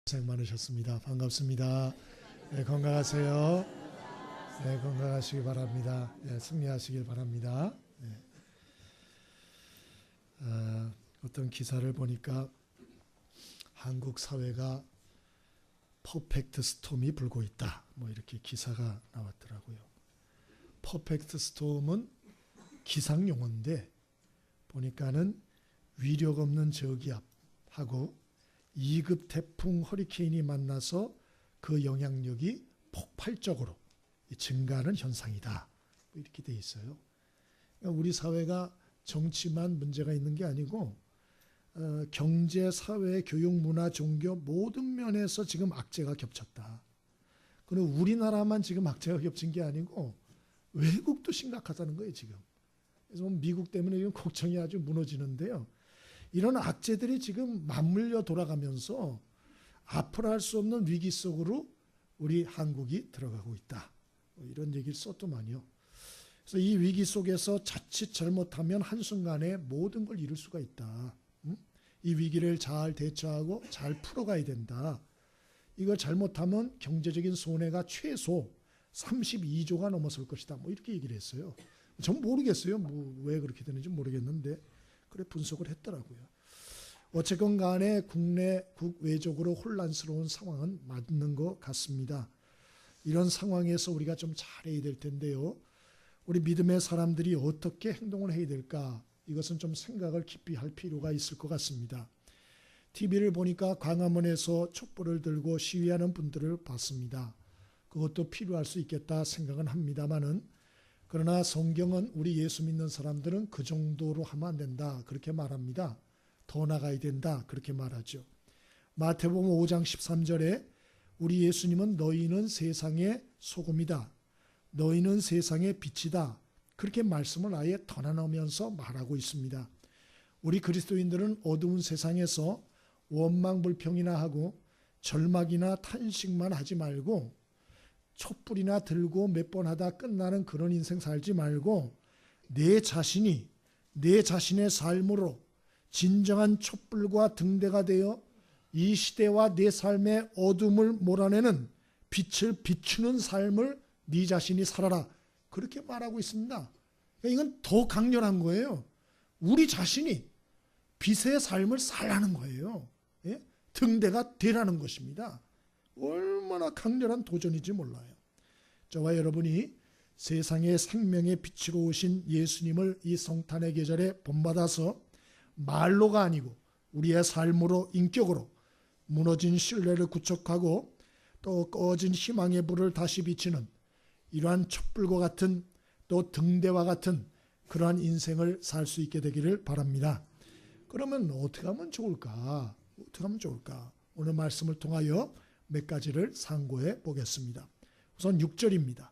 고생 많으셨습니다. 반갑습니다. 네, 건강하세요. 네, 건강하시길 바랍니다. 네, 승리하시길 바랍니다. 네. 어떤 기사를 보니까 한국 사회가 퍼펙트 스톰이 불고 있다. 뭐 이렇게 기사가 나왔더라고요. 퍼펙트 스톰은 기상 용어인데 보니까는 위력 없는 저기압하고 2급 태풍 허리케인이 만나서 그 영향력이 폭발적으로 증가하는 현상이다. 이렇게 돼 있어요. 그러니까 우리 사회가 정치만 문제가 있는 게 아니고 경제, 사회, 교육, 문화, 종교 모든 면에서 지금 악재가 겹쳤다. 그리고 우리나라만 지금 악재가 겹친 게 아니고 외국도 심각하다는 거예요 지금. 그래서 미국 때문에 지금 국정이 아주 무너지는데요. 이런 악재들이 지금 맞물려 돌아가면서 앞으로 할 수 없는 위기 속으로 우리 한국이 들어가고 있다. 이런 얘기를 썼더만요. 그래서 이 위기 속에서 자칫 잘못하면 한순간에 모든 걸 잃을 수가 있다. 이 위기를 잘 대처하고 잘 풀어가야 된다. 이걸 잘못하면 경제적인 손해가 최소 32조가 넘어설 것이다. 뭐 이렇게 얘기를 했어요. 전 모르겠어요. 왜 그렇게 되는지 모르겠는데 그래 분석을 했더라고요. 어쨌건 간에 국외적으로 혼란스러운 상황은 맞는 것 같습니다. 이런 상황에서 우리가 좀 잘해야 될 텐데요. 우리 믿음의 사람들이 어떻게 행동을 해야 될까? 이것은 좀 생각을 깊이 할 필요가 있을 것 같습니다. TV를 보니까 광화문에서 촛불을 들고 시위하는 분들을 봤습니다. 그것도 필요할 수 있겠다 생각은 합니다만은 그러나 성경은 우리 예수 믿는 사람들은 그 정도로 하면 안 된다 그렇게 말합니다. 더 나가야 된다 그렇게 말하죠. 마태복음 5장 13절에 우리 예수님은 너희는 세상의 소금이다. 너희는 세상의 빛이다. 그렇게 말씀을 아예 더 나누면서 말하고 있습니다. 우리 그리스도인들은 어두운 세상에서 원망불평이나 하고 절망이나 탄식만 하지 말고 촛불이나 들고 몇 번 하다 끝나는 그런 인생 살지 말고 내 자신이 내 자신의 삶으로 진정한 촛불과 등대가 되어 이 시대와 내 삶의 어둠을 몰아내는 빛을 비추는 삶을 네 자신이 살아라. 그렇게 말하고 있습니다. 그러니까 이건 더 강렬한 거예요. 우리 자신이 빛의 삶을 살라는 거예요. 예? 등대가 되라는 것입니다. 얼마나 강렬한 도전인지 몰라요. 저와 여러분이 세상의 생명의 빛으로 오신 예수님을 이 성탄의 계절에 본받아서 말로가 아니고 우리의 삶으로 인격으로 무너진 신뢰를 구축하고 또 꺼진 희망의 불을 다시 비치는 이러한 촛불과 같은 또 등대와 같은 그러한 인생을 살 수 있게 되기를 바랍니다. 그러면 어떻게 하면 좋을까? 어떻게 하면 좋을까? 오늘 말씀을 통하여 몇 가지를 상고해 보겠습니다. 우선 6절입니다.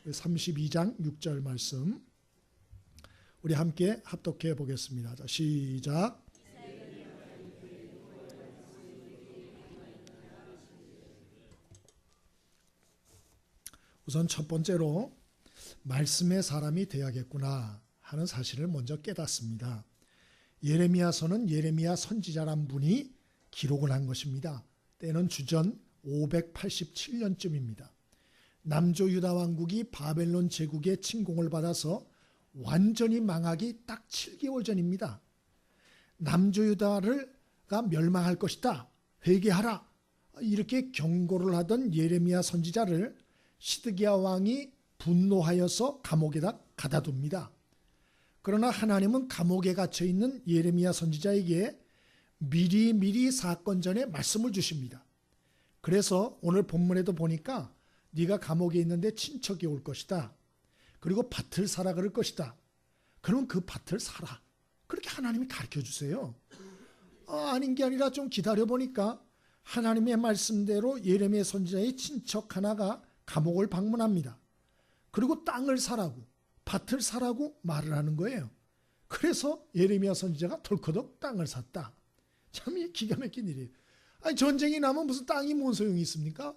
32장 6절 말씀 우리 함께 합독해 보겠습니다. 자, 시작. 우선 첫 번째로 말씀의 사람이 되어야겠구나 하는 사실을 먼저 깨닫습니다. 예레미야서는 예레미야 선지자란 분이 기록을 한 것입니다. 때는 주전 587년쯤입니다. 남조 유다 왕국이 바벨론 제국의 침공을 받아서 완전히 망하기 딱 7개월 전입니다. 남조 유다가 멸망할 것이다. 회개하라. 이렇게 경고를 하던 예레미야 선지자를 시드기야 왕이 분노하여서 감옥에다 가다둡니다. 그러나 하나님은 감옥에 갇혀 있는 예레미야 선지자에게 미리 사건 전에 말씀을 주십니다. 그래서 오늘 본문에도 보니까 네가 감옥에 있는데 친척이 올 것이다. 그리고 밭을 사라 그럴 것이다. 그러면 그 밭을 사라. 그렇게 하나님이 가르쳐 주세요. 아닌 게 아니라 좀 기다려보니까 하나님의 말씀대로 예레미야 선지자의 친척 하나가 감옥을 방문합니다. 그리고 땅을 사라고 밭을 사라고 말을 하는 거예요. 그래서 예레미야 선지자가 덜커덕 땅을 샀다. 참 기가 막힌 일이에요. 아니, 전쟁이 나면 무슨 땅이 뭔 소용이 있습니까?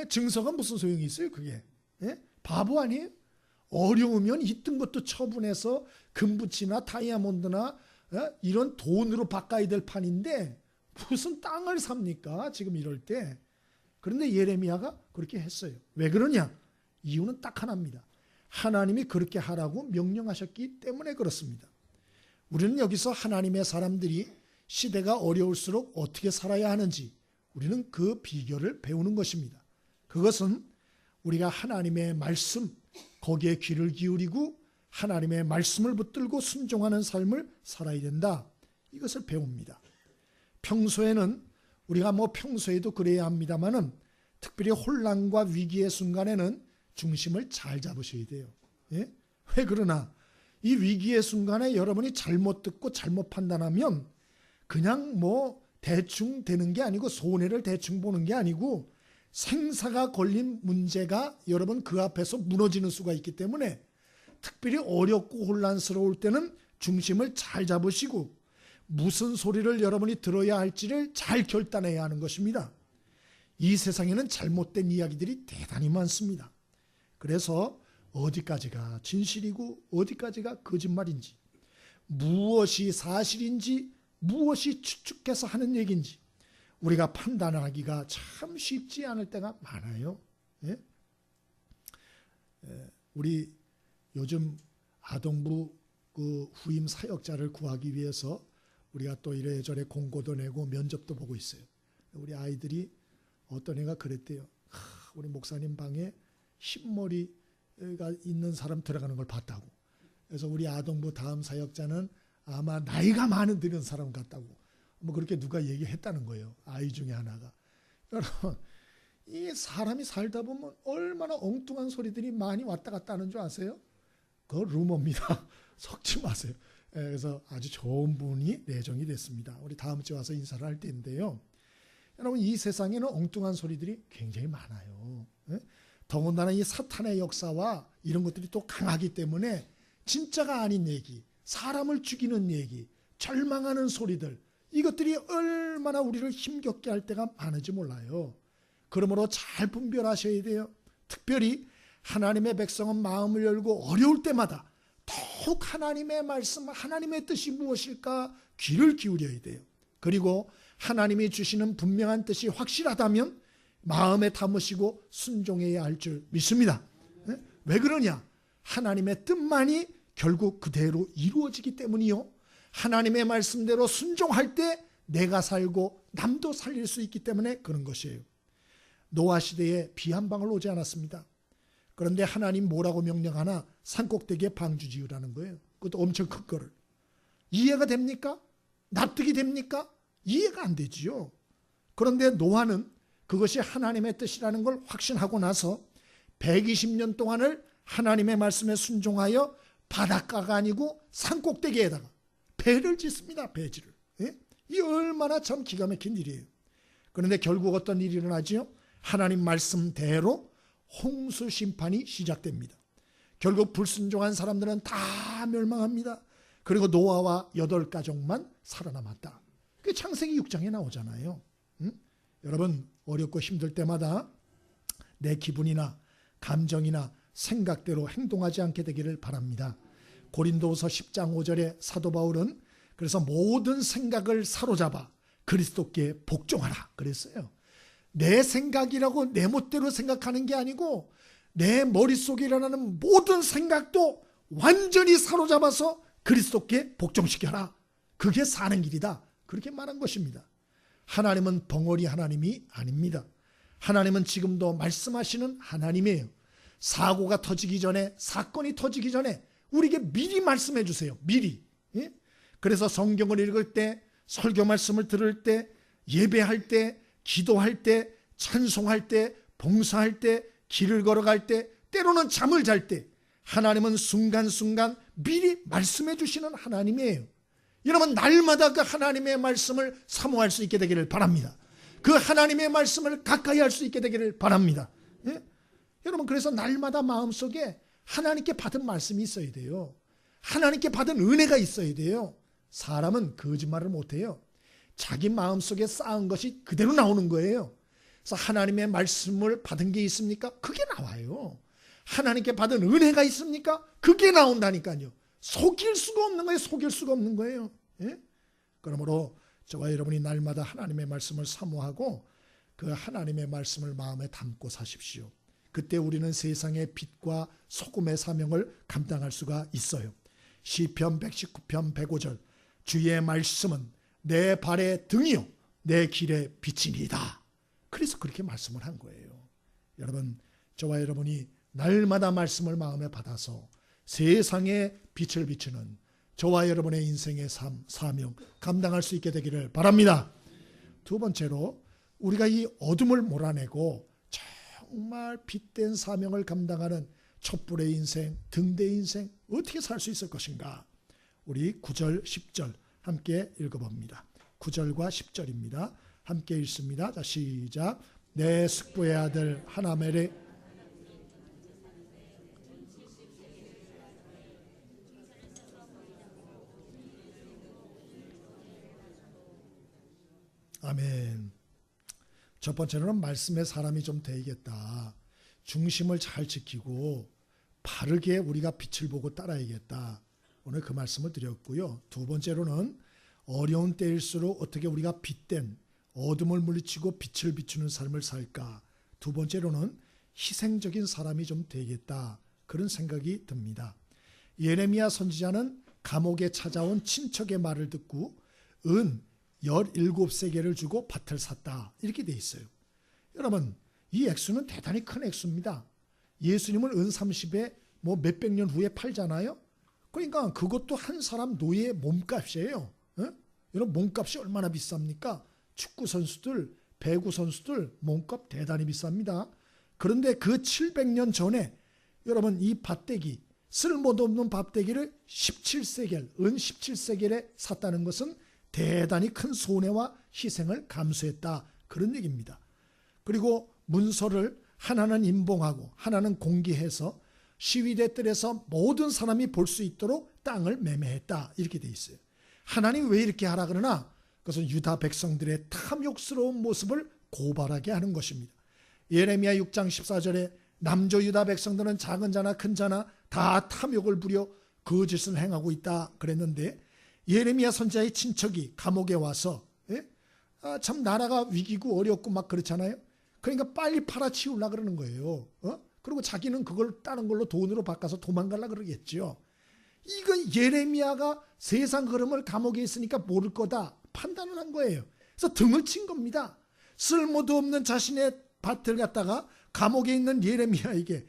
증서가 무슨 소용이 있어요 그게? 바보 아니에요? 어려우면 있던 것도 처분해서 금붙이나 다이아몬드나 이런 돈으로 바꿔야 될 판인데 무슨 땅을 삽니까? 지금 이럴 때. 그런데 예레미야가 그렇게 했어요. 왜 그러냐? 이유는 딱 하나입니다. 하나님이 그렇게 하라고 명령하셨기 때문에 그렇습니다. 우리는 여기서 하나님의 사람들이 시대가 어려울수록 어떻게 살아야 하는지 우리는 그 비결을 배우는 것입니다. 그것은 우리가 하나님의 말씀, 거기에 귀를 기울이고 하나님의 말씀을 붙들고 순종하는 삶을 살아야 된다. 이것을 배웁니다. 평소에는 우리가 평소에도 그래야 합니다만은 특별히 혼란과 위기의 순간에는 중심을 잘 잡으셔야 돼요. 예? 왜 그러나 이 위기의 순간에 여러분이 잘못 듣고 잘못 판단하면 그냥 대충 되는 게 아니고 손해를 대충 보는 게 아니고 생사가 걸린 문제가 여러분 그 앞에서 무너지는 수가 있기 때문에 특별히 어렵고 혼란스러울 때는 중심을 잘 잡으시고 무슨 소리를 여러분이 들어야 할지를 잘 결단해야 하는 것입니다. 이 세상에는 잘못된 이야기들이 대단히 많습니다. 그래서 어디까지가 진실이고 어디까지가 거짓말인지, 무엇이 사실인지 무엇이 추측해서 하는 얘기인지 우리가 판단하기가 참 쉽지 않을 때가 많아요. 예? 우리 요즘 아동부 그 후임 사역자를 구하기 위해서 우리가 또 이래저래 공고도 내고 면접도 보고 있어요. 우리 아이들이 어떤 애가 그랬대요. 우리 목사님 방에 흰머리가 있는 사람 들어가는 걸 봤다고. 그래서 우리 아동부 다음 사역자는 아마 나이가 많은 드는 사람 같다고. 그렇게 누가 얘기했다는 거예요. 아이 중에 하나가. 여러분, 이 사람이 살다 보면 얼마나 엉뚱한 소리들이 많이 왔다 갔다 하는 줄 아세요? 그거 루머입니다. 섞지 마세요. 그래서 아주 좋은 분이 내정이 됐습니다. 우리 다음 주에 와서 인사를 할 때인데요. 여러분, 이 세상에는 엉뚱한 소리들이 굉장히 많아요. 더군다나 이 사탄의 역사와 이런 것들이 또 강하기 때문에 진짜가 아닌 얘기, 사람을 죽이는 얘기, 절망하는 소리들, 이것들이 얼마나 우리를 힘겹게 할 때가 많은지 몰라요. 그러므로 잘 분별하셔야 돼요. 특별히 하나님의 백성은 마음을 열고 어려울 때마다 더욱 하나님의 말씀, 하나님의 뜻이 무엇일까 귀를 기울여야 돼요. 그리고 하나님이 주시는 분명한 뜻이 확실하다면 마음에 담으시고 순종해야 할 줄 믿습니다. 왜 그러냐? 하나님의 뜻만이 결국 그대로 이루어지기 때문이요. 하나님의 말씀대로 순종할 때 내가 살고 남도 살릴 수 있기 때문에 그런 것이에요. 노아 시대에 비 한 방울 오지 않았습니다. 그런데 하나님 뭐라고 명령하나? 산꼭대기에 방주 지으라는 거예요. 그것도 엄청 큰 거를. 이해가 됩니까? 납득이 됩니까? 이해가 안 되지요. 그런데 노아는 그것이 하나님의 뜻이라는 걸 확신하고 나서 120년 동안을 하나님의 말씀에 순종하여 바닷가가 아니고 산꼭대기에다가 배를 짓습니다. 배지를. 예? 이 얼마나 참 기가 막힌 일이에요. 그런데 결국 어떤 일이 일어나지요? 하나님 말씀대로 홍수 심판이 시작됩니다. 결국 불순종한 사람들은 다 멸망합니다. 그리고 노아와 8가족만 살아남았다. 그게 창세기 6장에 나오잖아요. 여러분, 어렵고 힘들 때마다 내 기분이나 감정이나 생각대로 행동하지 않게 되기를 바랍니다. 고린도후서 10장 5절에 사도 바울은 그래서 모든 생각을 사로잡아 그리스도께 복종하라 그랬어요. 내 생각이라고 내 멋대로 생각하는 게 아니고 내 머릿속에 일어나는 모든 생각도 완전히 사로잡아서 그리스도께 복종시켜라. 그게 사는 길이다. 그렇게 말한 것입니다. 하나님은 벙어리 하나님이 아닙니다. 하나님은 지금도 말씀하시는 하나님이에요. 사고가 터지기 전에, 사건이 터지기 전에 우리에게 미리 말씀해 주세요. 미리. 예? 그래서 성경을 읽을 때, 설교 말씀을 들을 때, 예배할 때, 기도할 때, 찬송할 때, 봉사할 때, 길을 걸어갈 때, 때로는 잠을 잘 때 하나님은 순간순간 미리 말씀해 주시는 하나님이에요. 여러분, 날마다 그 하나님의 말씀을 사모할 수 있게 되기를 바랍니다. 그 하나님의 말씀을 가까이 할 수 있게 되기를 바랍니다. 예? 여러분, 그래서 날마다 마음속에 하나님께 받은 말씀이 있어야 돼요. 하나님께 받은 은혜가 있어야 돼요. 사람은 거짓말을 못해요. 자기 마음속에 쌓은 것이 그대로 나오는 거예요. 그래서 하나님의 말씀을 받은 게 있습니까? 그게 나와요. 하나님께 받은 은혜가 있습니까? 그게 나온다니까요. 속일 수가 없는 거예요. 속일 수가 없는 거예요. 예? 그러므로 저와 여러분이 날마다 하나님의 말씀을 사모하고 그 하나님의 말씀을 마음에 담고 사십시오. 그때 우리는 세상의 빛과 소금의 사명을 감당할 수가 있어요. 시편 119편 105절 주의 말씀은 내 발의 등이요 내 길의 빛이니이다. 그래서 그렇게 말씀을 한 거예요. 여러분, 저와 여러분이 날마다 말씀을 마음에 받아서 세상에 빛을 비추는 저와 여러분의 인생의 삶, 사명 감당할 수 있게 되기를 바랍니다. 두 번째로 우리가 이 어둠을 몰아내고 정말 빛된 사명을 감당하는 촛불의 인생, 등대의 인생 어떻게 살 수 있을 것인가? 우리 9절, 10절 함께 읽어봅니다. 9절과 10절입니다. 함께 읽습니다. 자, 시작. 내 숙부의 아들 하나멜의 아멘. 첫 번째로는 말씀의 사람이 좀 되겠다. 중심을 잘 지키고 바르게 우리가 빛을 보고 따라야겠다. 오늘 그 말씀을 드렸고요. 두 번째로는 어려운 때일수록 어떻게 우리가 빛된 어둠을 물리치고 빛을 비추는 삶을 살까. 두 번째로는 희생적인 사람이 좀 되겠다. 그런 생각이 듭니다. 예레미야 선지자는 감옥에 찾아온 친척의 말을 듣고 은 17세겔을 주고 밭을 샀다. 이렇게 돼 있어요. 여러분, 이 액수는 대단히 큰 액수입니다. 예수님을 은 30에 뭐 몇백 년 후에 팔잖아요. 그러니까 그것도 한 사람 노예의 몸값이에요. 여러분, 몸값이 얼마나 비쌉니까? 축구 선수들, 배구 선수들 몸값 대단히 비쌉니다. 그런데 그 700년 전에 여러분 이 밭대기, 쓸모도 없는 밭대기를 17세겔, 은 17세겔에 샀다는 것은 대단히 큰 손해와 희생을 감수했다. 그런 얘기입니다. 그리고 문서를 하나는 임봉하고 하나는 공개해서 시위대 뜰에서 모든 사람이 볼 수 있도록 땅을 매매했다. 이렇게 돼 있어요. 하나님 왜 이렇게 하라 그러나? 그것은 유다 백성들의 탐욕스러운 모습을 고발하게 하는 것입니다. 예레미야 6장 14절에 남조 유다 백성들은 작은 자나 큰 자나 다 탐욕을 부려 거짓을 행하고 있다 그랬는데 예레미야 선지자의 친척이 감옥에 와서 참 나라가 위기고 어렵고 막 그렇잖아요. 그러니까 빨리 팔아치우려고 그러는 거예요. 그리고 자기는 그걸 다른 걸로 돈으로 바꿔서 도망가려고 그러겠죠. 이거 예레미야가 세상 흐름을 감옥에 있으니까 모를 거다 판단을 한 거예요. 그래서 등을 친 겁니다. 쓸모도 없는 자신의 밭을 갖다가 감옥에 있는 예레미야에게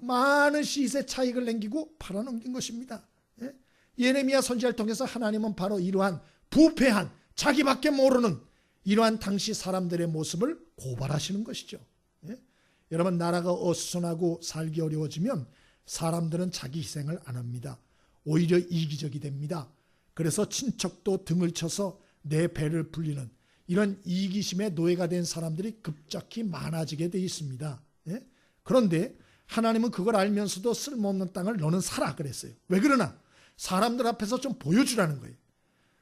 많은 시세 차익을 남기고 팔아넘긴 것입니다. 예레미야 선지자를 통해서 하나님은 바로 이러한 부패한 자기밖에 모르는 이러한 당시 사람들의 모습을 고발하시는 것이죠. 여러분, 나라가 어수선하고 살기 어려워지면 사람들은 자기 희생을 안 합니다. 오히려 이기적이 됩니다. 그래서 친척도 등을 쳐서 내 배를 불리는 이런 이기심의 노예가 된 사람들이 급작히 많아지게 되어 있습니다. 그런데 하나님은 그걸 알면서도 쓸모없는 땅을 너는 사라 그랬어요. 왜 그러나? 사람들 앞에서 좀 보여주라는 거예요.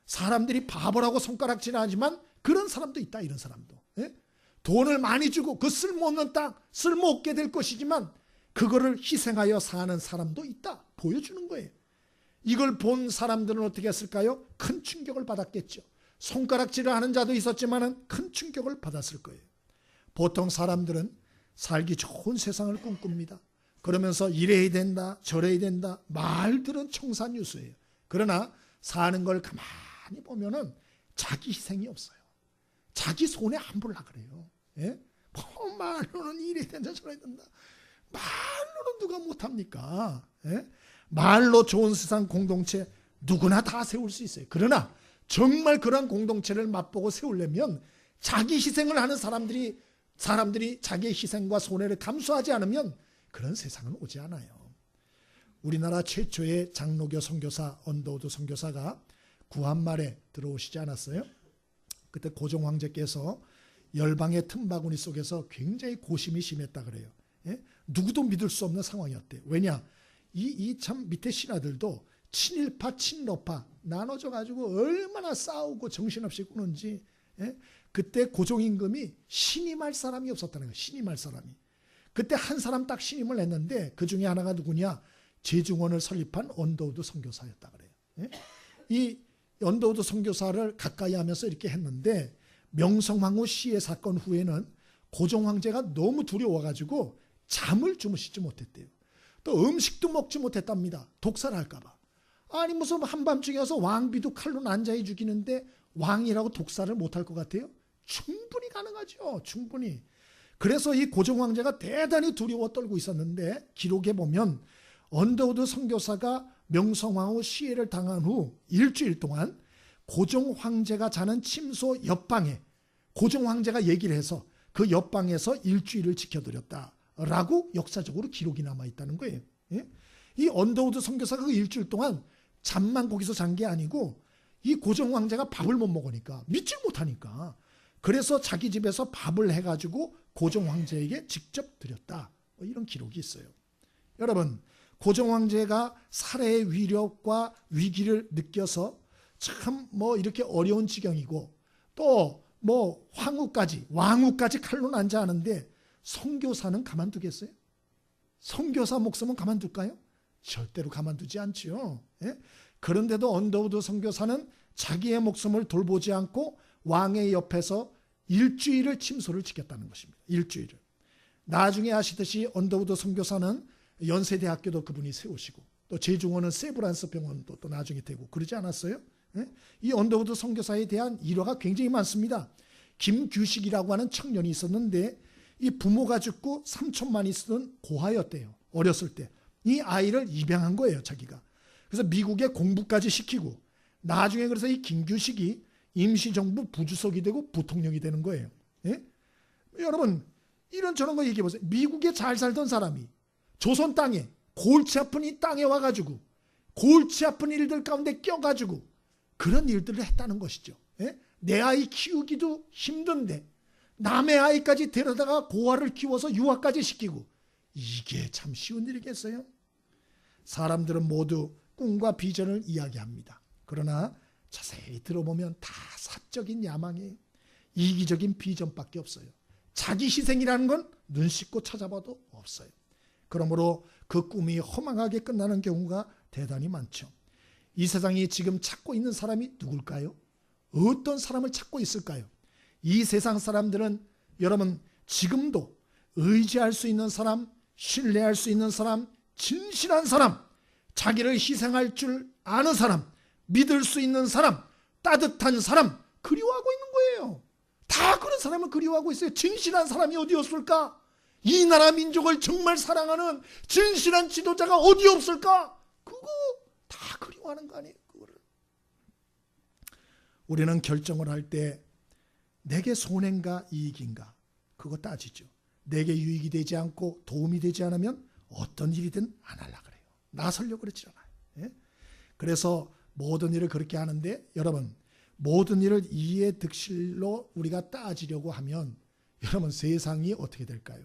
사람들이 바보라고 손가락질하지만 그런 사람도 있다. 이런 사람도. 돈을 많이 주고 그 쓸모없는 땅, 쓸모없게 될 것이지만 그거를 희생하여 사는 사람도 있다. 보여주는 거예요. 이걸 본 사람들은 어떻게 했을까요? 큰 충격을 받았겠죠. 손가락질을 하는 자도 있었지만 큰 충격을 받았을 거예요. 보통 사람들은 살기 좋은 세상을 꿈꿉니다. 그러면서 이래야 된다, 저래야 된다, 말들은 청산유수예요. 그러나 사는 걸 가만히 보면은 자기 희생이 없어요. 자기 손에 안 보려고 그래요. 뭐 말로는 이래야 된다, 저래야 된다. 말로는 누가 못합니까? 말로 좋은 세상 공동체 누구나 다 세울 수 있어요. 그러나 정말 그런 공동체를 맛보고 세우려면 자기 희생을 하는 사람들이 자기의 희생과 손해를 감수하지 않으면 그런 세상은 오지 않아요. 우리나라 최초의 장로교 선교사 언더우드 선교사가 구한말에 들어오시지 않았어요? 그때 고종 황제께서 열방의 틈바구니 속에서 굉장히 고심이 심했다 그래요. 누구도 믿을 수 없는 상황이었대요. 왜냐? 이 참 밑에 신하들도 친일파, 친노파 나눠져 가지고 얼마나 싸우고 정신없이 구는지. 그때 고종 임금이 신임할 사람이 없었다는 거예요. 신임할 사람이. 그때 한 사람 딱 신임을 했는데 그 중에 하나가 누구냐? 제중원을 설립한 언더우드 선교사였다 그래요. 이 언더우드 선교사를 가까이 하면서 이렇게 했는데, 명성황후 시해 사건 후에는 고종 황제가 너무 두려워가지고 잠을 주무시지 못했대요. 또 음식도 먹지 못했답니다. 독살을 할까봐. 아니 무슨 한밤중에 와서 왕비도 칼로 난자해 죽이는데 왕이라고 독살을 못할 것 같아요? 충분히 가능하죠. 충분히. 그래서 이 고종 황제가 대단히 두려워 떨고 있었는데, 기록에 보면 언더우드 선교사가 명성황후 시해를 당한 후 일주일 동안 고종 황제가 자는 침소 옆방에 고종 황제가 얘기를 해서 그 옆방에서 일주일을 지켜드렸다라고 역사적으로 기록이 남아있다는 거예요. 예? 이 언더우드 선교사가 그 일주일 동안 잠만 거기서 잔 게 아니고, 이 고종 황제가 밥을 못 먹으니까, 믿질 못하니까, 그래서 자기 집에서 밥을 해가지고 고종 황제에게 직접 드렸다, 이런 기록이 있어요. 여러분, 고종 황제가 살해의 위력과 위기를 느껴서 참 이렇게 어려운 지경이고, 또 왕후까지 칼로 난자하는데 선교사는 가만두겠어요? 선교사 목숨은 가만둘까요? 절대로 가만두지 않죠. 예? 그런데도 언더우드 선교사는 자기의 목숨을 돌보지 않고 왕의 옆에서 일주일을 침소를 지켰다는 것입니다. 일주일을. 나중에 아시듯이 언더우드 선교사는 연세대학교도 그분이 세우시고, 또 제중원은 세브란스 병원도 또 나중에 되고 그러지 않았어요? 예? 이 언더우드 선교사에 대한 일화가 굉장히 많습니다. 김규식이라고 하는 청년이 있었는데, 이 부모가 죽고 삼촌만 있었던 고아였대요. 어렸을 때. 이 아이를 입양한 거예요, 자기가. 그래서 미국에 공부까지 시키고, 나중에 그래서 이 김규식이 임시정부 부주석이 되고 부통령이 되는 거예요. 예? 여러분, 이런 저런 거 얘기해 보세요. 미국에 잘 살던 사람이 조선 땅에, 골치 아픈 이 땅에 와가지고 골치 아픈 일들 가운데 껴가지고 그런 일들을 했다는 것이죠. 예? 내 아이 키우기도 힘든데 남의 아이까지 데려다가 고아를 키워서 유학까지 시키고, 이게 참 쉬운 일이겠어요? 사람들은 모두 꿈과 비전을 이야기합니다. 그러나 자세히 들어보면 다 사적인 야망이에요. 이기적인 비전밖에 없어요. 자기 희생이라는 건 눈 씻고 찾아봐도 없어요. 그러므로 그 꿈이 허망하게 끝나는 경우가 대단히 많죠. 이 세상이 지금 찾고 있는 사람이 누굴까요? 어떤 사람을 찾고 있을까요? 이 세상 사람들은 여러분 지금도 의지할 수 있는 사람, 신뢰할 수 있는 사람, 진실한 사람, 자기를 희생할 줄 아는 사람, 믿을 수 있는 사람, 따뜻한 사람 그리워하고 있는 거예요. 다 그런 사람을 그리워하고 있어요. 진실한 사람이 어디 없을까? 이 나라 민족을 정말 사랑하는 진실한 지도자가 어디 없을까? 그거 다 그리워하는 거 아니에요? 그거를. 우리는 결정을 할 때 내게 손해인가 이익인가 그거 따지죠. 내게 유익이 되지 않고 도움이 되지 않으면 어떤 일이든 안 하려고 그래요. 나서려고 그러지 않아요. 예? 그래서 모든 일을 그렇게 하는데, 여러분 모든 일을 이해 득실로 우리가 따지려고 하면 여러분 세상이 어떻게 될까요?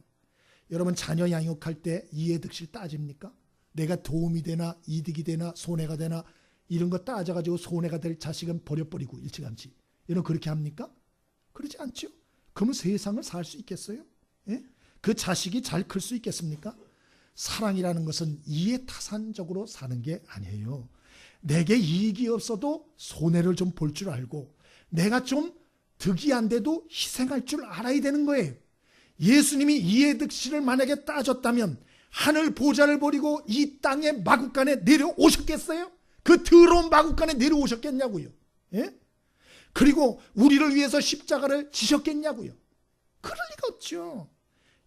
여러분 자녀 양육할 때 이해 득실 따집니까? 내가 도움이 되나 이득이 되나 손해가 되나 이런 거 따져가지고 손해가 될 자식은 버려버리고 일찌감치 이런 그렇게 합니까? 그러지 않죠. 그러면 세상을 살 수 있겠어요? 예? 그 자식이 잘 클 수 있겠습니까? 사랑이라는 것은 이해타산적으로 사는 게 아니에요. 내게 이익이 없어도 손해를 좀 볼 줄 알고, 내가 좀 득이 안 돼도 희생할 줄 알아야 되는 거예요. 예수님이 이해득실을 만약에 따졌다면 하늘 보좌를 버리고 이 땅의 마국간에 내려오셨겠어요? 그 더러운 마국간에 내려오셨겠냐고요. 예? 그리고 우리를 위해서 십자가를 지셨겠냐고요. 그럴 리가 없죠.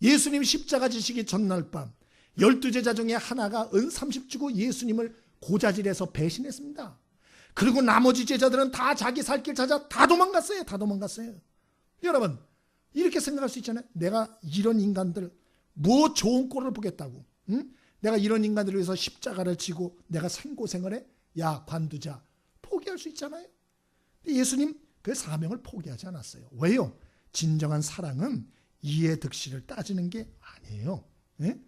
예수님 십자가 지시기 전날 밤 12제자 중에 하나가 은 30 주고 예수님을 고자질해서 배신했습니다. 그리고 나머지 제자들은 다 자기 살 길 찾아 다 도망갔어요. 다 도망갔어요. 여러분 이렇게 생각할 수 있잖아요. 내가 이런 인간들 뭐 좋은 꼴을 보겠다고, 응? 내가 이런 인간들을 위해서 십자가를 지고 내가 생고생을 해? 야 관두자. 포기할 수 있잖아요. 근데 예수님 그 사명을 포기하지 않았어요. 왜요? 진정한 사랑은 이해득실을 따지는 게 아니에요. 예?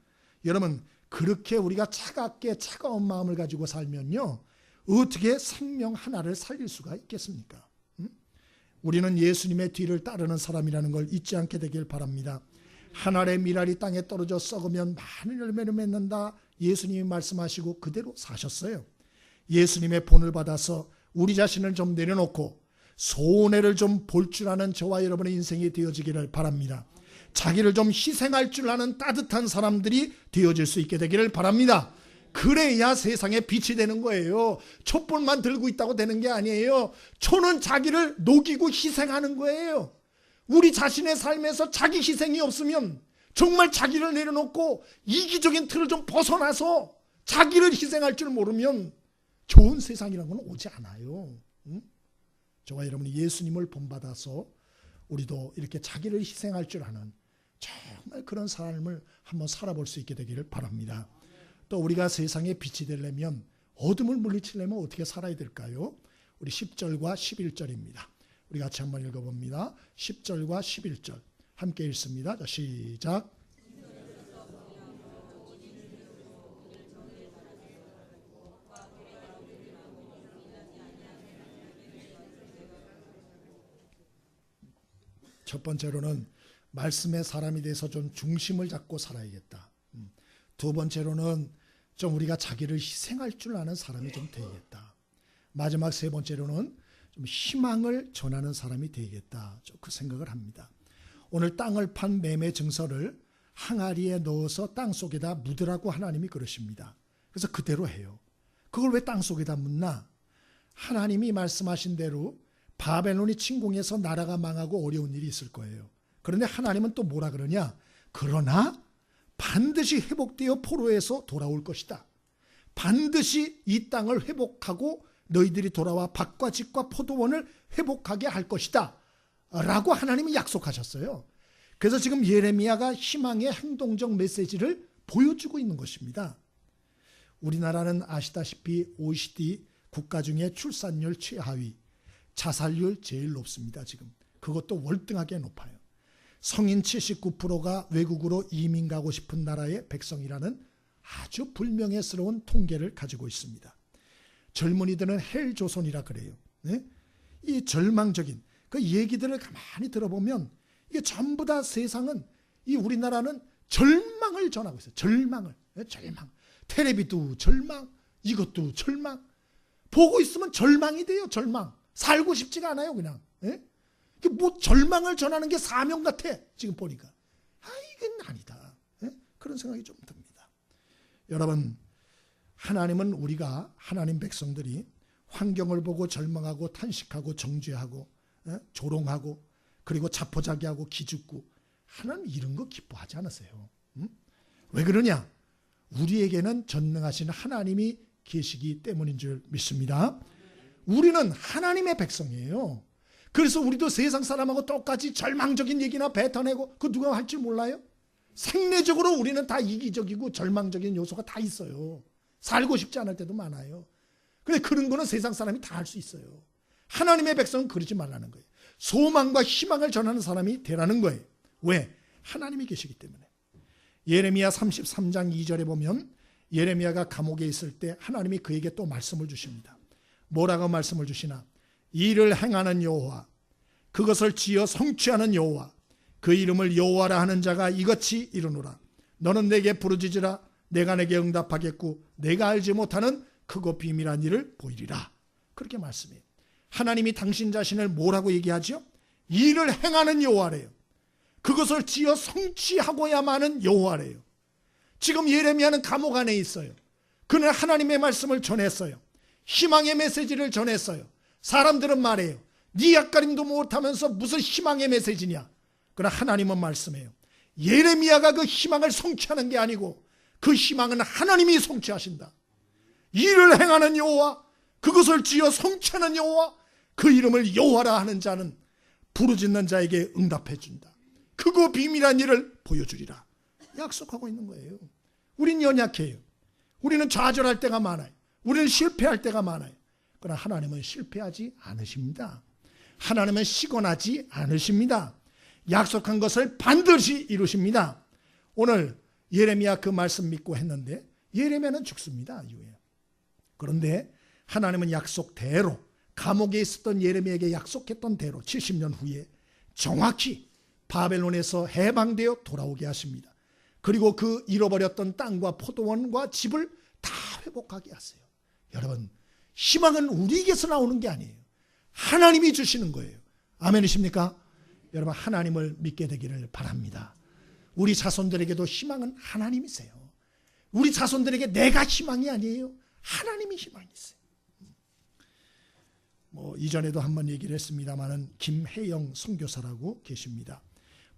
여러분 그렇게 우리가 차갑게 차가운 마음을 가지고 살면요 어떻게 생명 하나를 살릴 수가 있겠습니까? 우리는 예수님의 뒤를 따르는 사람이라는 걸 잊지 않게 되길 바랍니다. 한 알의 밀알이 땅에 떨어져 썩으면 많은 열매를 맺는다. 예수님이 말씀하시고 그대로 사셨어요. 예수님의 본을 받아서 우리 자신을 좀 내려놓고 손해를 좀 볼 줄 아는 저와 여러분의 인생이 되어지기를 바랍니다. 자기를 좀 희생할 줄 아는 따뜻한 사람들이 되어질 수 있게 되기를 바랍니다. 그래야 세상에 빛이 되는 거예요. 촛불만 들고 있다고 되는 게 아니에요. 초는 자기를 녹이고 희생하는 거예요. 우리 자신의 삶에서 자기 희생이 없으면, 정말 자기를 내려놓고 이기적인 틀을 좀 벗어나서 자기를 희생할 줄 모르면 좋은 세상이라는 건 오지 않아요. 응? 저와 여러분이 예수님을 본받아서 우리도 이렇게 자기를 희생할 줄 아는 정말 그런 삶을 한번 살아볼 수 있게 되기를 바랍니다. 또 우리가 세상에 빛이 되려면, 어둠을 물리치려면 어떻게 살아야 될까요? 우리 10절과 11절입니다. 우리 같이 한번 읽어봅니다. 10절과 11절 함께 읽습니다. 자, 시작. 첫 번째로는 말씀의 사람이 돼서 좀 중심을 잡고 살아야겠다. 두 번째로는 좀 우리가 자기를 희생할 줄 아는 사람이 좀 되겠다. 마지막 세 번째로는 좀 희망을 전하는 사람이 되겠다. 그 생각을 합니다. 오늘 땅을 판 매매 증서를 항아리에 넣어서 땅 속에다 묻으라고 하나님이 그러십니다. 그래서 그대로 해요. 그걸 왜 땅 속에다 묻나? 하나님이 말씀하신 대로 바벨론이 침공해서 나라가 망하고 어려운 일이 있을 거예요. 그런데 하나님은 또 뭐라 그러냐? 그러나 반드시 회복되어 포로에서 돌아올 것이다. 반드시 이 땅을 회복하고 너희들이 돌아와 밭과 집과 포도원을 회복하게 할 것이다 라고 하나님이 약속하셨어요. 그래서 지금 예레미야가 희망의 행동적 메시지를 보여주고 있는 것입니다. 우리나라는 아시다시피 OECD 국가 중에 출산율 최하위, 자살률 제일 높습니다. 지금 그것도 월등하게 높아요. 성인 79%가 외국으로 이민 가고 싶은 나라의 백성이라는 아주 불명예스러운 통계를 가지고 있습니다. 젊은이들은 헬조선이라 그래요. 네? 이 절망적인 그 얘기들을 가만히 들어보면 이게 전부 다 세상은, 이 우리나라는 절망을 전하고 있어요. 절망을. 절망. 텔레비도 절망, 이것도 절망. 보고 있으면 절망이 돼요. 절망. 살고 싶지가 않아요. 그냥. 예? 뭐 절망을 전하는 게 사명 같아. 지금 보니까. 이건 아니다. 예? 그런 생각이 좀 듭니다. 여러분, 하나님은 우리가, 하나님 백성들이 환경을 보고 절망하고 탄식하고 정죄하고 조롱하고 그리고 자포자기하고 기죽고, 하나님 이런 거 기뻐하지 않으세요. 왜 그러냐? 우리에게는 전능하신 하나님이 계시기 때문인 줄 믿습니다. 우리는 하나님의 백성이에요. 그래서 우리도 세상 사람하고 똑같이 절망적인 얘기나 뱉어내고, 그 누가 할 줄 몰라요? 생리적으로 우리는 다 이기적이고 절망적인 요소가 다 있어요. 살고 싶지 않을 때도 많아요. 근데 그런 거는 세상 사람이 다 할 수 있어요. 하나님의 백성은 그러지 말라는 거예요. 소망과 희망을 전하는 사람이 되라는 거예요. 왜? 하나님이 계시기 때문에. 예레미야 33장 2절에 보면 예레미야가 감옥에 있을 때 하나님이 그에게 또 말씀을 주십니다. 뭐라고 말씀을 주시나? 이를 행하는 여호와, 그것을 지어 성취하는 여호와, 그 이름을 여호와라 하는 자가 이같이 이르노라. 너는 내게 부르짖으라. 내가 내게 응답하겠고 내가 알지 못하는 크고 비밀한 일을 보이리라. 그렇게 말씀해요. 하나님이 당신 자신을 뭐라고 얘기하죠? 이를 행하는 여호와래요. 그것을 지어 성취하고야만은 여호와래요. 지금 예레미야는 감옥 안에 있어요. 그는 하나님의 말씀을 전했어요. 희망의 메시지를 전했어요. 사람들은 말해요. 네 앞가림도 못하면서 무슨 희망의 메시지냐? 그러나 하나님은 말씀해요. 예레미야가 그 희망을 성취하는 게 아니고 그 희망은 하나님이 성취하신다. 이를 행하는 여호와, 그것을 지어 성취하는 여호와, 그 이름을 여호와라 하는 자는 부르짖는 자에게 응답해 준다. 크고 비밀한 일을 보여주리라. 약속하고 있는 거예요. 우린 연약해요. 우리는 좌절할 때가 많아요. 우리는 실패할 때가 많아요. 그러나 하나님은 실패하지 않으십니다. 하나님은 시건하지 않으십니다. 약속한 것을 반드시 이루십니다. 오늘 예레미야 그 말씀 믿고 했는데 예레미야는 죽습니다. 이후에. 그런데 하나님은 약속대로, 감옥에 있었던 예레미야에게 약속했던 대로 70년 후에 정확히 바벨론에서 해방되어 돌아오게 하십니다. 그리고 그 잃어버렸던 땅과 포도원과 집을 다 회복하게 하세요. 여러분, 희망은 우리에게서 나오는 게 아니에요. 하나님이 주시는 거예요. 아멘이십니까? 여러분, 하나님을 믿게 되기를 바랍니다. 우리 자손들에게도 희망은 하나님이세요. 우리 자손들에게 내가 희망이 아니에요. 하나님이 희망이 있어요. 이전에도 한번 얘기를 했습니다마는 김혜영 선교사라고 계십니다.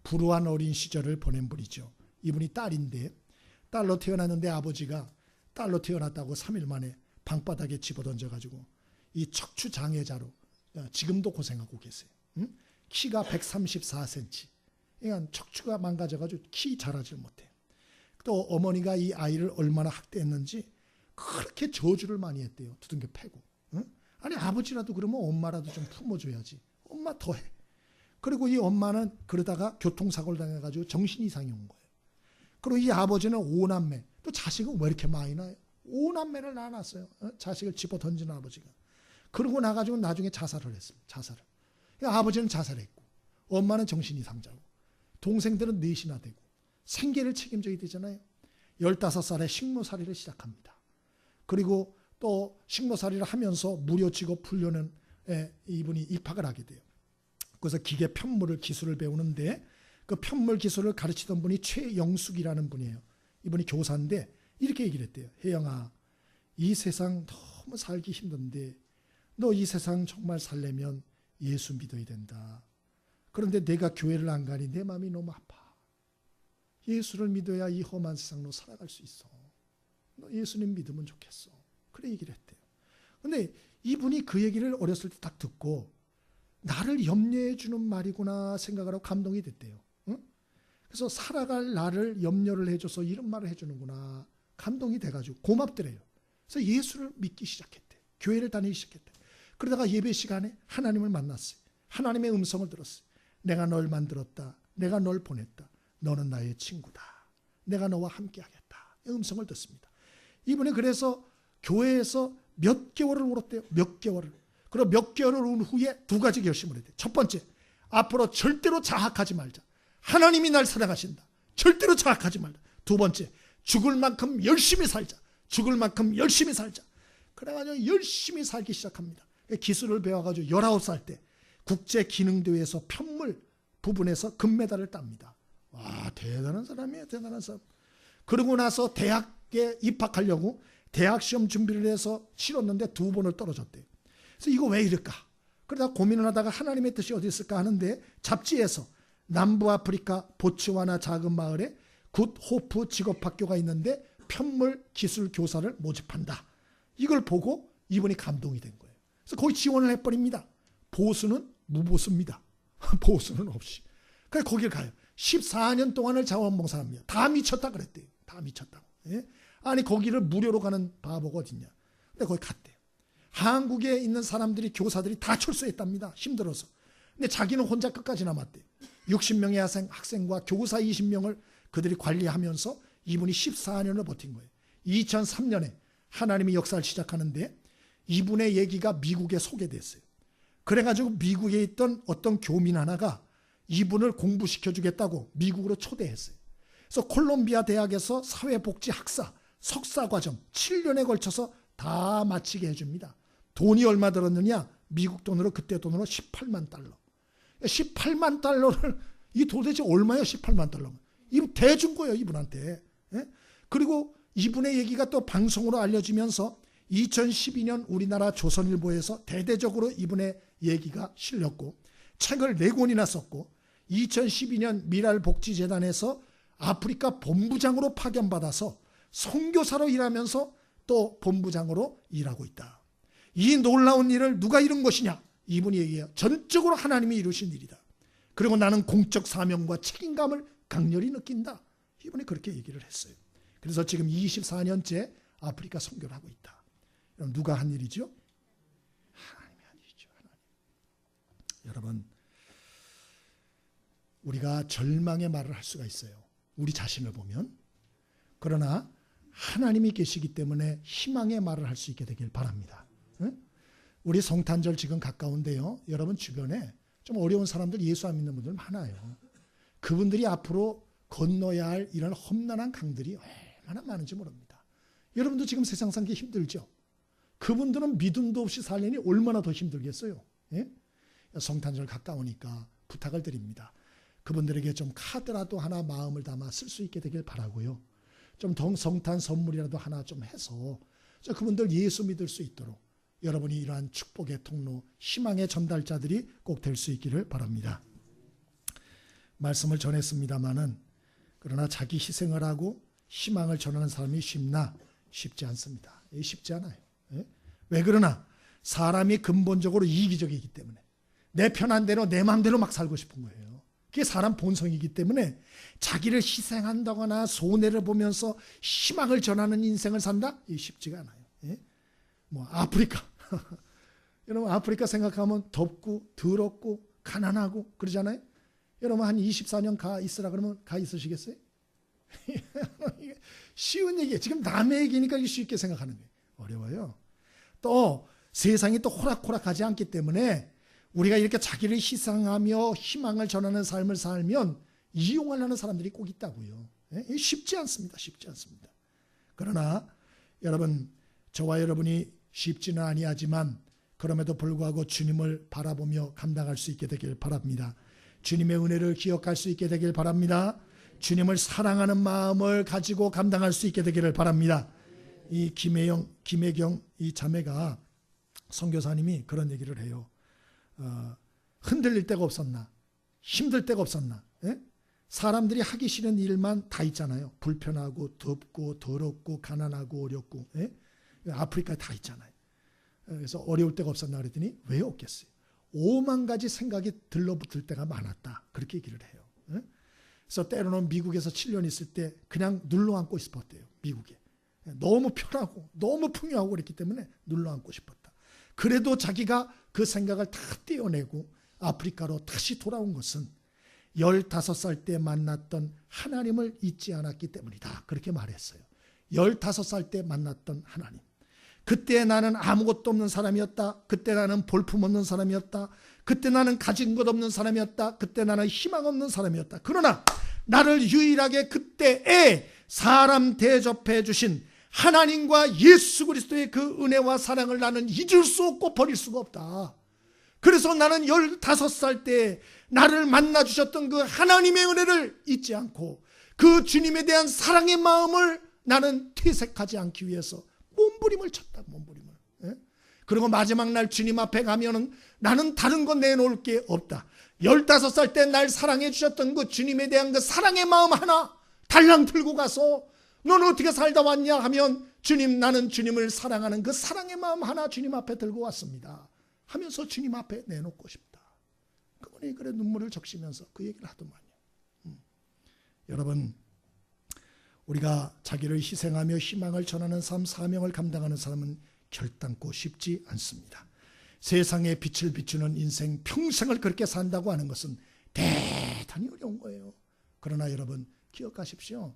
불우한 어린 시절을 보낸 분이죠. 이분이 딸인데, 딸로 태어났는데 아버지가 딸로 태어났다고 3일 만에 방바닥에 집어던져가지고 이 척추 장애자로 지금도 고생하고 계세요. 키가 134cm. 그러니까 척추가 망가져가지고 키 자라질 못해요. 또 어머니가 이 아이를 얼마나 학대했는지 그렇게 저주를 많이 했대요. 두둥겨 패고. 아니, 아버지라도 그러면 엄마라도 좀 품어줘야지. 엄마 더해. 그리고 이 엄마는 그러다가 교통사고를 당해가지고 정신이상이 온 거예요. 그리고 이 아버지는 5남매. 또 자식은 왜 이렇게 많이 나요? 5남매를 낳아놨어요. 자식을 집어 던지는 아버지가. 그러고 나가지고 나중에 자살을 했습니다. 자살을. 그러니까 아버지는 자살했고, 엄마는 정신이상자고, 동생들은 넷이나 되고, 생계를 책임져야 되잖아요. 15살에 식모살이를 시작합니다. 그리고 또 식모살이를 하면서 무료 직업 훈련은 이분이 입학을 하게 돼요. 그래서 기계 편물 기술을 배우는데 그 편물 기술을 가르치던 분이 최영숙이라는 분이에요. 이분이 교사인데 이렇게 얘기를 했대요. 혜영아, 이 세상 너무 살기 힘든데 너 이 세상 정말 살려면 예수 믿어야 된다. 그런데 내가 교회를 안 가니 내 마음이 너무 아파. 예수를 믿어야 이 험한 세상으로 살아갈 수 있어. 너 예수님 믿으면 좋겠어. 그래 얘기를 했대요. 근데 이분이 그 얘기를 어렸을 때 딱 듣고 나를 염려해 주는 말이구나 생각을 하고 감동이 됐대요. 응? 그래서 살아갈 나를 염려를 해줘서 이런 말을 해주는구나. 감동이 돼가지고 고맙더래요. 그래서 예수를 믿기 시작했대. 교회를 다니기 시작했대. 그러다가 예배 시간에 하나님을 만났어요. 하나님의 음성을 들었어요. 내가 널 만들었다. 내가 널 보냈다. 너는 나의 친구다. 내가 너와 함께하겠다. 음성을 듣습니다. 이분이 그래서 교회에서 몇 개월을 울었대요. 몇 개월을. 그리고 몇 개월을 운 후에 두 가지 결심을 했대요. 첫 번째, 앞으로 절대로 자학하지 말자. 하나님이 날 사랑하신다. 절대로 자학하지 말자. 두 번째, 죽을 만큼 열심히 살자. 죽을 만큼 열심히 살자. 그래가지고 열심히 살기 시작합니다. 기술을 배워가지고 19살 때 국제기능대회에서 편물 부분에서 금메달을 tab니다. 와, 대단한 사람이에요. 대단한 사람. 그러고 나서 대학에 입학하려고 대학 시험 준비를 해서 치렀는데 2번을 떨어졌대요. 그래서 이거 왜 이럴까? 그러다 고민을 하다가 하나님의 뜻이 어디 있을까 하는데 잡지에서 남부아프리카 보츠와나 작은 마을에 굿호프 직업학교가 있는데 편물 기술 교사를 모집한다. 이걸 보고 이분이 감동이 된 거예요. 그래서 거기 지원을 해버립니다. 보수는 무보수입니다. 보수는 없이. 그래서 거길 가요. 14년 동안을 자원봉사합니다. 다 미쳤다 그랬대요. 다 미쳤다고. 예? 아니 거기를 무료로 가는 바보가 어딨냐. 근데 거기 갔대요. 한국에 있는 사람들이 교사들이 다 출소했답니다. 힘들어서. 근데 자기는 혼자 끝까지 남았대요. 60명의 학생과 교사 20명을 그들이 관리하면서 이분이 14년을 버틴 거예요. 2003년에 하나님이 역사를 시작하는데 이분의 얘기가 미국에 소개됐어요. 그래가지고 미국에 있던 어떤 교민 하나가 이분을 공부시켜주겠다고 미국으로 초대했어요. 그래서 콜롬비아 대학에서 사회복지 학사 석사과정 7년에 걸쳐서 다 마치게 해줍니다. 돈이 얼마 들었느냐? 미국 돈으로 그때 돈으로 18만 달러. 18만 달러를 이 도대체 얼마예요? 18만 달러면. 이분 대준 거예요. 이분한테. 예? 그리고 이분의 얘기가 또 방송으로 알려지면서 2012년 우리나라 조선일보에서 대대적으로 이분의 얘기가 실렸고 책을 4권이나 썼고 2012년 미랄복지재단에서 아프리카 본부장으로 파견받아서 선교사로 일하면서 또 본부장으로 일하고 있다. 이 놀라운 일을 누가 이룬 것이냐? 이분이 얘기해요. 전적으로 하나님이 이루신 일이다. 그리고 나는 공적 사명과 책임감을 강렬히 느낀다. 이분이 그렇게 얘기를 했어요. 그래서 지금 24년째 아프리카 선교를 하고 있다. 그럼 누가 한 일이죠? 하나님이 한 일이죠. 하나님. 여러분, 우리가 절망의 말을 할 수가 있어요. 우리 자신을 보면. 그러나 하나님이 계시기 때문에 희망의 말을 할 수 있게 되길 바랍니다. 응? 우리 성탄절 지금 가까운데요. 여러분 주변에 좀 어려운 사람들, 예수 안 믿는 분들 많아요. 그분들이 앞으로 건너야 할 이런 험난한 강들이 얼마나 많은지 모릅니다. 여러분도 지금 세상 살기 힘들죠? 그분들은 믿음도 없이 살려니 얼마나 더 힘들겠어요. 예? 성탄절 가까우니까 부탁을 드립니다. 그분들에게 좀 카드라도 하나 마음을 담아 쓸 수 있게 되길 바라고요. 좀 성탄 선물이라도 하나 좀 해서 그분들 예수 믿을 수 있도록 여러분이 이러한 축복의 통로, 희망의 전달자들이 꼭 될 수 있기를 바랍니다. 말씀을 전했습니다마는 그러나 자기 희생을 하고 희망을 전하는 사람이 쉽나? 쉽지 않습니다. 쉽지 않아요. 왜 그러나? 사람이 근본적으로 이기적이기 때문에 내 편한 대로 내 마음대로 막 살고 싶은 거예요. 그게 사람 본성이기 때문에 자기를 희생한다거나 손해를 보면서 희망을 전하는 인생을 산다? 쉽지가 않아요. 뭐 아프리카 여러분 아프리카 생각하면 덥고 더럽고 가난하고 그러잖아요. 여러분 한 24년 가 있으라 그러면 가 있으시겠어요? 쉬운 얘기예요. 지금 남의 얘기니까 쉽게 생각하는 거예요. 어려워요. 또 세상이 또 호락호락하지 않기 때문에 우리가 이렇게 자기를 희생하며 희망을 전하는 삶을 살면 이용하려는 사람들이 꼭 있다고요. 쉽지 않습니다. 쉽지 않습니다. 그러나 여러분, 저와 여러분이 쉽지는 아니하지만 그럼에도 불구하고 주님을 바라보며 감당할 수 있게 되길 바랍니다. 주님의 은혜를 기억할 수 있게 되길 바랍니다. 주님을 사랑하는 마음을 가지고 감당할 수 있게 되기를 바랍니다. 이 김혜경 이 자매가 선교사님이 그런 얘기를 해요. 흔들릴 데가 없었나? 힘들 데가 없었나? 예? 사람들이 하기 싫은 일만 다 있잖아요. 불편하고 덥고 더럽고 가난하고 어렵고 예? 아프리카에 다 있잖아요. 그래서 어려울 데가 없었나 그랬더니 왜 없겠어요? 5만 가지 생각이 들러붙을 때가 많았다. 그렇게 얘기를 해요. 예? 그래서 때로는 미국에서 7년 있을 때 그냥 눌러앉고 싶었대요. 미국에. 너무 편하고 너무 풍요하고 그랬기 때문에 눌러앉고 싶었다. 그래도 자기가 그 생각을 다 떼어내고 아프리카로 다시 돌아온 것은 15살 때 만났던 하나님을 잊지 않았기 때문이다. 그렇게 말했어요. 15살 때 만났던 하나님. 그때 나는 아무것도 없는 사람이었다. 그때 나는 볼품없는 사람이었다. 그때 나는 가진 것 없는 사람이었다. 그때 나는 희망 없는 사람이었다. 그러나 나를 유일하게 그때에 사람 대접해 주신 하나님과 예수 그리스도의 그 은혜와 사랑을 나는 잊을 수 없고 버릴 수가 없다. 그래서 나는 15살 때 나를 만나 주셨던 그 하나님의 은혜를 잊지 않고 그 주님에 대한 사랑의 마음을 나는 퇴색하지 않기 위해서 몸부림을 쳤다. 몸부림을. 그리고 마지막 날 주님 앞에 가면은 나는 다른 거 내놓을 게 없다. 15살 때 날 사랑해 주셨던 그 주님에 대한 그 사랑의 마음 하나 달랑 들고 가서 너는 어떻게 살다 왔냐 하면 주님, 나는 주님을 사랑하는 그 사랑의 마음 하나 주님 앞에 들고 왔습니다 하면서 주님 앞에 내놓고 싶다. 그분이 그래 눈물을 적시면서 그 얘기를 하더만요. 여러분, 우리가 자기를 희생하며 희망을 전하는 삶, 사명을 감당하는 사람은 결단코 쉽지 않습니다. 세상에 빛을 비추는 인생, 평생을 그렇게 산다고 하는 것은 대단히 어려운 거예요. 그러나 여러분 기억하십시오.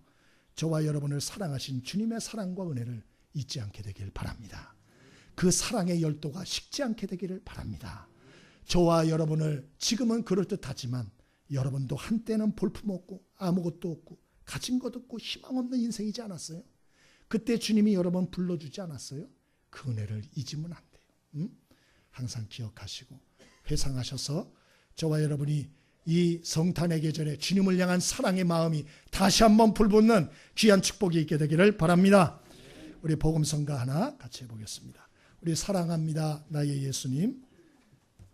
저와 여러분을 사랑하신 주님의 사랑과 은혜를 잊지 않게 되길 바랍니다. 그 사랑의 열도가 식지 않게 되기를 바랍니다. 저와 여러분을 지금은 그럴듯하지만 여러분도 한때는 볼품없고 아무것도 없고 가진 것 없고 희망 없는 인생이지 않았어요? 그때 주님이 여러분 불러주지 않았어요? 그 은혜를 잊으면 안 돼요. 항상 기억하시고 회상하셔서 저와 여러분이 이 성탄의 계절에 주님을 향한 사랑의 마음이 다시 한번 불붙는 귀한 축복이 있게 되기를 바랍니다. 우리 복음성가 하나 같이 해보겠습니다. 우리 사랑합니다 나의 예수님.